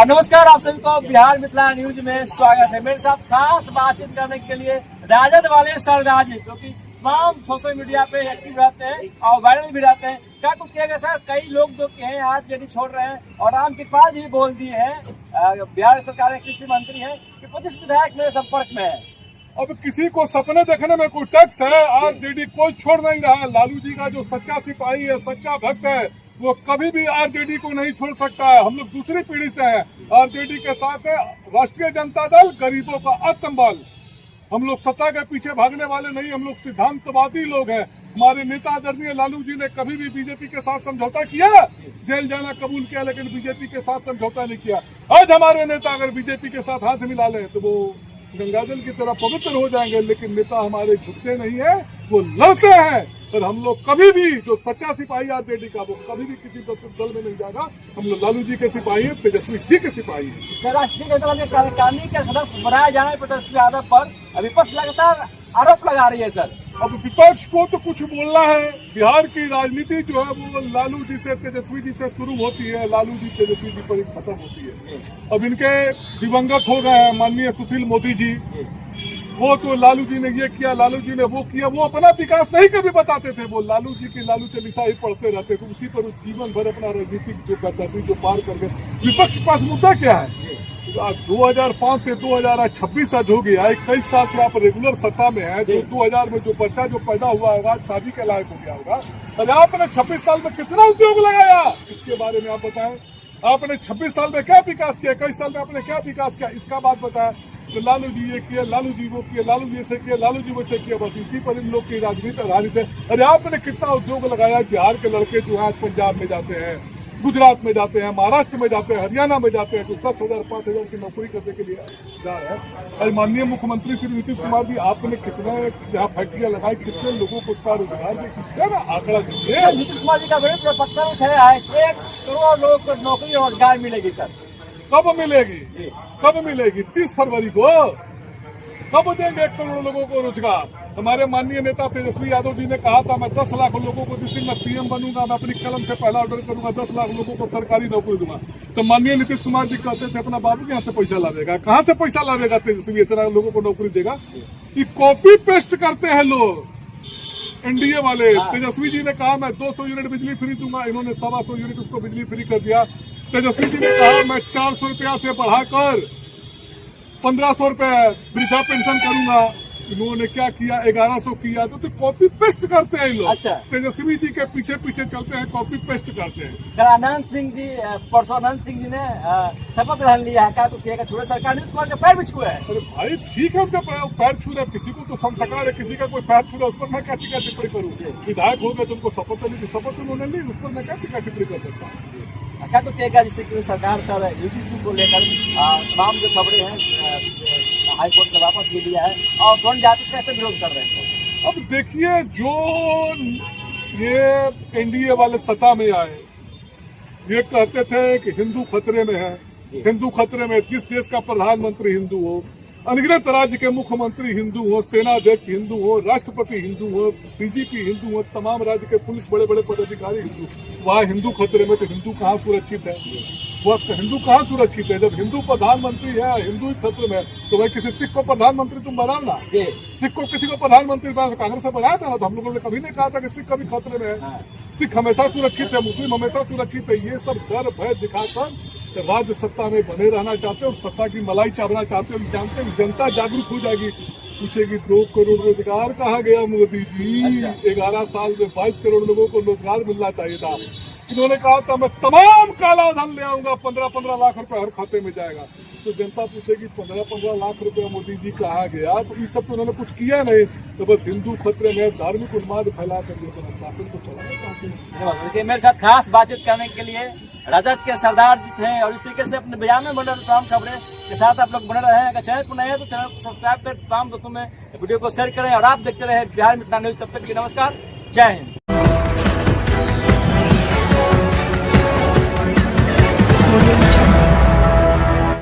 नमस्कार, आप सभी को बिहार मिथिला न्यूज में स्वागत है। मेरे साथ खास बातचीत करने के लिए राजद वाले सरदार जी, जो कि तमाम सोशल मीडिया पे एक्टिव रहते हैं और वायरल भी रहते हैं। क्या कुछ कहेगा सर? कई लोग जो कि हैं आज जेडी छोड़ रहे हैं और राम कृपाल जी बोल दिए हैं, बिहार सरकार के कृषि मंत्री हैं कि 25 विधायक मेरे संपर्क में है। अब किसी को सपने देखने में कोई टैक्स है? आरजेडी कोई छोड़ नहीं रहा। लालू जी का जो सच्चा सिपाही है, सच्चा भक्त है, वो कभी भी आरजेडी को नहीं छोड़ सकता है। हम लोग दूसरी पीढ़ी से हैं, आरजेडी के साथ है राष्ट्रीय जनता दल, गरीबों का आत्मबल। हम लोग सत्ता के पीछे भागने वाले नहीं, हम लोग सिद्धांतवादी लोग हैं। हमारे नेता आदरणीय लालू जी ने कभी भी बीजेपी के साथ समझौता किया? जेल जाना कबूल किया, लेकिन बीजेपी के साथ समझौता नहीं किया। आज हमारे नेता अगर बीजेपी के साथ हाथ मिला लें तो वो गंगाजल की तरह पवित्र हो जाएंगे, लेकिन नेता हमारे झुकते नहीं है, वो लड़ते हैं। और हम लोग कभी भी जो सच्चा सिपाही आरजेडी का, वो कभी भी किसी दल में नहीं जाएगा। हम लोग लालू जी के सिपाही हैं, तेजस्वी जी के सिपाही हैं। सर, राष्ट्रीय जनता दल के कार्यकारिणी के सदस्य बनाए जाने पर तेजस्वी यादव पर विपक्ष लगातार आरोप लगा रही है। सर, अब विपक्ष को तो कुछ बोलना है। बिहार की राजनीति जो है वो लालू जी से, तेजस्वी जी से शुरू होती है, लालू जी तेजस्वी जी पर खत्म होती है। अब इनके दिवंगत हो गए हैं माननीय सुशील मोदी जी, वो तो लालू जी ने ये किया, लालू जी ने वो किया, वो अपना विकास नहीं कभी बताते थे। वो लालू जी की लालू चालीसा ही पढ़ते रहते थे, उसी पर जीवन भर अपना राजनीतिक जो गद्दारी जो पार कर गए। विपक्ष के पास मुद्दा क्या है? 2005 से 2026 आज हो गया, 21 साल से आप रेगुलर सत्ता में है। जो 2000 में जो बच्चा जो पैदा हुआ होगा, शादी के लायक हो गया होगा। अरे आपने 26 साल में कितना उद्योग लगाया, इसके बारे में आप बताएं। आपने 26 साल में क्या विकास किया, 21 साल में आपने क्या विकास किया, इसका बात बताएं। तो लालू जी ये किया, लालू जी वो किया, लालू जी ऐसे किया, लालू जी वैसे किया, बस इसी पर इन लोग की राजनीति आधारित है। अरे आपने कितना उद्योग लगाया? बिहार के लड़के जो है पंजाब में जाते हैं, गुजरात में जाते हैं, महाराष्ट्र में जाते हैं, हरियाणा में जाते हैं, तो 10,000 5,000 की नौकरी करने के लिए जा रहे हैं। और माननीय मुख्यमंत्री श्री नीतीश कुमार जी, आपने कितने यहाँ फैक्ट्रियां लगाई, कितने लोगों को उसका रोजगार दिया, किसका ना आंकड़ा दीजिए। नीतीश कुमार जी का बड़े पत्र छाया है, 1 करोड़ लोगों को नौकरी और रोजगार मिलेगी। सर, कब मिलेगी? कब मिलेगी? 30 फरवरी को। कब देंगे 1 करोड़ लोगों को रोजगार? हमारे माननीय नेता तेजस्वी यादव जी ने कहा था, मैं 10 लाख लोगों को, जिस दिन मैं सीएम बनूंगा, मैं अपनी कलम से पहला ऑर्डर करूंगा, 10 लाख लोगों को सरकारी नौकरी दूंगा। तो माननीय नीतीश कुमार जी कहते थे अपना बाबू के यहाँ से पैसा लावेगा। कहाँ से पैसा लावेगा तेजस्वी, इतना लोगों को नौकरी देगा? ये कॉपी पेस्ट करते हैं लोग, एनडीए वाले। तेजस्वी जी ने कहा मैं 200 यूनिट बिजली फ्री दूंगा, इन्होंने 125 यूनिट उसको बिजली फ्री कर दिया। तेजस्वी जी ने कहा मैं 400 रुपया से बढ़ाकर 1500 रुपए वृद्धा पेंशन करूंगा, इन्होंने क्या किया? 1100 किया। तो कॉपी पेस्ट करते हैं लोग। अच्छा, तेजस्वी जी के पीछे पीछे चलते हैं, कॉपी पेस्ट करते हैं। सर, अनंत सिंह जी, परसों अनंत सिंह जी ने शपथ ग्रहण लिया है, क्या तो किया छोड़े सरकार नीतीश कुमार के पैर भी छुए है। अरे भाई ठीक है, उनका पैर छू रहे, किसी को तो संस्कार है, किसी का कोई पैर छू रहा है, उस पर मैं क्या टीका टिप्पणी करूँ? विधायक हो गए तो उनको शपथ नहीं दी, शपथ उन्होंने ली, उस पर मैं क्या टीका टिप्पणी कर सकता हूँ? क्या कुछ कहेगा जिससे कि सरकार सर यूजीसी को लेकर तमाम जो खबरें हैं हाईकोर्ट ने वापस ले लिया है और स्वर्ण जाति कैसे विरोध कर रहे हैं? अब देखिए, जो ये एनडीए वाले सत्ता में आए, ये कहते थे कि हिंदू खतरे में है, हिंदू खतरे में। जिस देश का प्रधानमंत्री हिंदू हो, अनगिनत राज्य के मुख्यमंत्री हिंदू हो, सेनाध्यक्ष हिंदू हो, राष्ट्रपति हिंदू हो, डीजीपी हिंदू हो, तमाम राज्य के पुलिस बड़े बड़े पदाधिकारी हिंदू, वहाँ हिंदू खतरे में। तो हिंदू कहाँ सुरक्षित है? वो हिंदू कहाँ सुरक्षित है? जब हिंदू प्रधानमंत्री है, हिंदू ही खतरे में, तो भाई किसी सिख को प्रधानमंत्री तुम बनाओ ना। सिख को किसी को प्रधानमंत्री कांग्रेस से बनाया था ना, तो हम लोगों ने कभी नहीं कहा था कि सिख कभी खतरे में है। सिख हमेशा सुरक्षित है, मुस्लिम हमेशा सुरक्षित है। ये सब डर भय दिखाकर राज्य सत्ता में बने रहना चाहते हैं और सत्ता की मलाई चावना चाहते हैं। जानते हैं जनता जागरूक हो जाएगी, पूछेगी 2 करोड़ रोजगार कहाँ गया मोदी जी? 11 साल में 22 करोड़ लोगों को रोजगार मिलना चाहिए था। इन्होंने कहा था मैं तमाम काला धन ले आऊंगा, 15-15 लाख रुपए हर खाते में जाएगा। तो जनता पूछेगी 15-15 लाख रुपया मोदी जी कहाँ गया? तो इस सब तो उन्होंने कुछ किया नहीं। तो बस हिंदू खतरे में, धार्मिक उन्माद फैला कर शासन को चलाना चाहते हैं। मेरे साथ खास बातचीत करने के लिए राजद के सरदार जी थे और इस तरीके से अपने बयान में बने तमाम खबरें के साथ आप लोग बने रहे हैं। अगर चैनल पर नए हैं तो चैनल को सब्सक्राइब कर तमाम दोस्तों में वीडियो को शेयर करें और आप देखते रहे बिहार मिथिला न्यूज। तब तक के लिए नमस्कार, जय हिंद।